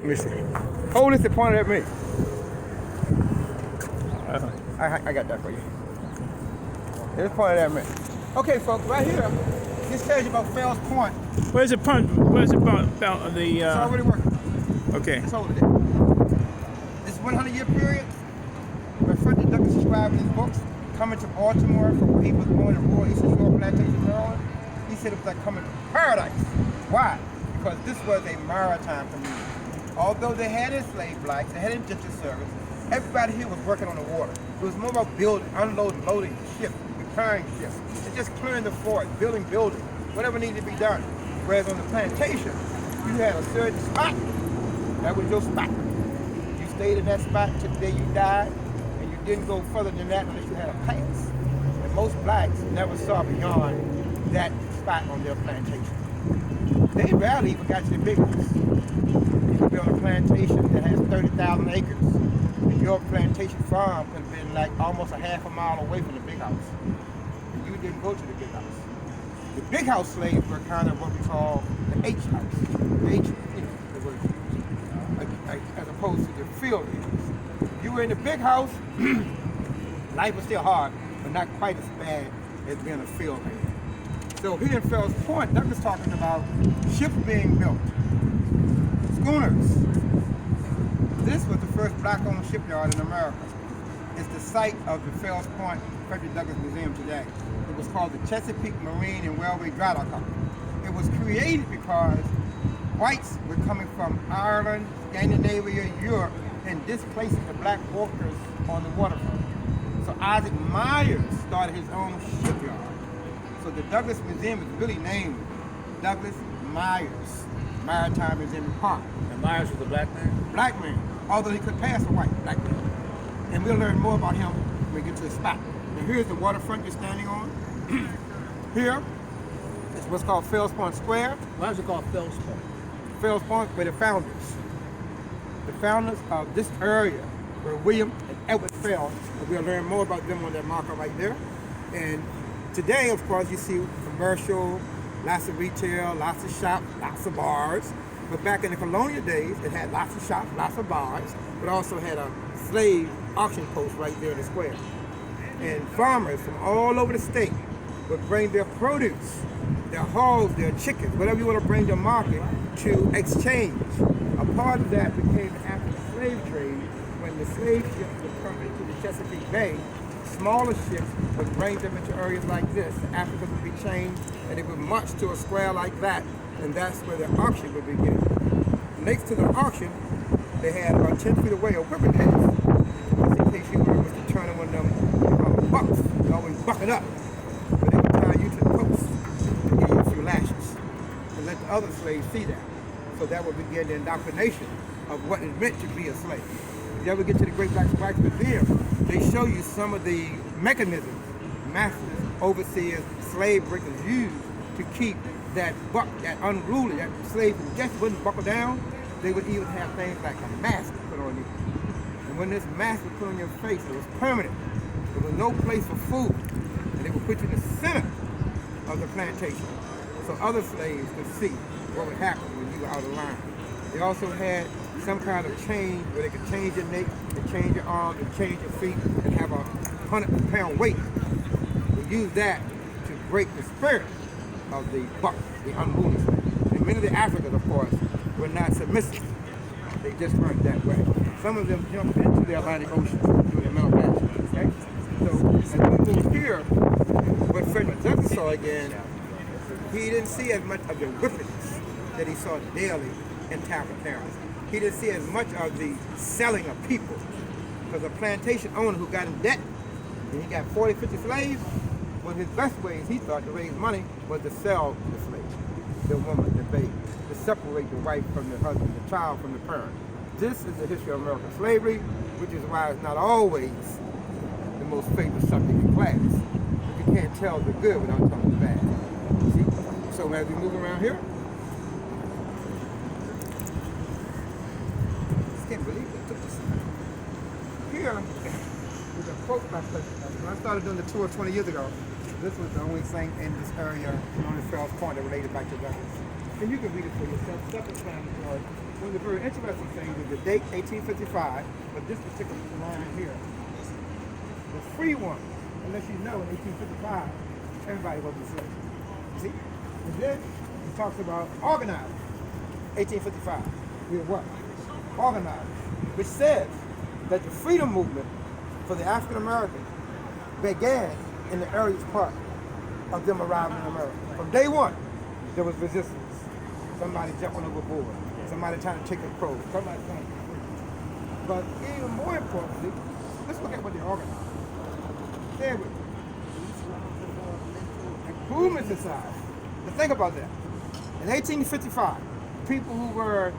Let me see. Hold this and point it at me. I got that for you. Just point it at me. Okay, folks, right here, this tells you about Fells Point. Where's the punt? Where's the about the? It's already working. Okay. Let's hold it there. This 100-year period, where Frederick Douglass described in his books, coming to Baltimore from where he was born in rural Eastern Shore Plantation, Maryland, he said it was like coming to paradise. Why? Because this was a maritime community. Although they had enslaved blacks, they had indentured servants, everybody here was working on the water. It was more about building, unloading, loading ships, repairing ships, and just clearing the fort, building buildings, whatever needed to be done. Whereas on the plantation, you had a certain spot. That was your spot. You stayed in that spot until the day you died, and you didn't go further than that unless you had a pass. And most blacks never saw beyond that spot on their plantation. They rarely even got to the big house. You could be on a plantation that has 30,000 acres. And your plantation farm could have been like almost a half a mile away from the big house. And you didn't go to the big house. The big house slaves were kind of what we call the H house. The H, it was, as opposed to the field areas. You were in the big house, life was still hard, but not quite as bad as being a field area. So here in Fells Point, Douglas talking about ships being built, schooners. This was the first black-owned shipyard in America. It's the site of the Fells Point Frederick Douglass Museum today. It was called the Chesapeake Marine and Railway Dry Dock Company. It was created because whites were coming from Ireland, Scandinavia, Europe, and displacing the black workers on the waterfront. So Isaac Myers started his own shipyard. So the Douglass Museum is really named Douglas Myers Maritime Museum and Park. And Myers was a black man? Black man, although he could pass a white black man. And we'll learn more about him when we get to his spot. Now here's the waterfront you're standing on. Here is what's called Fells Point Square. Why is it called Fells Point? Fells Point were the founders. The founders of this area were William and Edward Fells. And we'll learn more about them on that marker right there. And today, of course, you see commercial, lots of retail, lots of shops, lots of bars. But back in the colonial days, it had lots of shops, lots of bars, but also had a slave auction post right there in the square. And farmers from all over the state would bring their produce, their hogs, their chickens, whatever you want to bring to market to exchange. A part of that became after the slave trade, when the slave ships would come into the Chesapeake Bay. Smaller ships would bring them into areas like this. The Africans would be changed, and they would march to a square like that, and that's where the auction would begin. Next to the auction, they had about 10 feet away a whipping house. Just in case you were Mr. Turner, one of them bucks, they always bucking up. But they would tie you to the post and give you a few lashes and let the other slaves see that. So that would begin the indoctrination of what it meant to be a slave. If you ever get to the Great Black Museum, they show you some of the mechanisms masters, overseers, slave breakers used to keep that buck, that unruly, that slave who just wouldn't buckle down. They would even have things like a mask put on you. And when this mask was put on your face, it was permanent. There was no place for food. And they would put you in the center of the plantation so other slaves could see what would happen when you were out of line. They also had some kind of change where they could change your neck, and change your arms, and change your feet, and have a 100-pound weight. We use that to break the spirit of the buck, the unruly slave. And many of the Africans, of course, were not submissive. They just weren't that way. Some of them jumped into the Atlantic Ocean during the Metal Battle. Okay? So as we move here, what Frederick Douglass saw again, he didn't see as much of the wickedness that he saw daily in Taffy. He didn't see as much of the selling of people. Because a plantation owner who got in debt, and he got 40, 50 slaves, one of his best ways, he thought, to raise money was to sell the slave, the woman, the baby, to separate the wife from the husband, the child from the parent. This is the history of American slavery, which is why it's not always the most favorite subject in class. But you can't tell the good without telling the bad. See? So as we move around here, I can't believe they took this. Here is a quote by when I started doing the tour 20 years ago. This was the only thing in this area, on the Fells Point, that related back to Douglass. And you can read it for yourself. Self-explanatory. one of the very interesting things is the date 1855, but this particular line here, the free one, unless you know in 1855, everybody was enslaved. See? And then he talks about organizing. 1855. We are what? Organizing. Which says that the freedom movement for the African Americans began in the earliest part of them arriving in America. From day one, there was resistance. Somebody jumping overboard. Somebody trying to take a crow. Somebody trying to get free. But even more importantly, let's look at what they organized. Stay with me. Improvement society. Now think about that. In 1855, people who were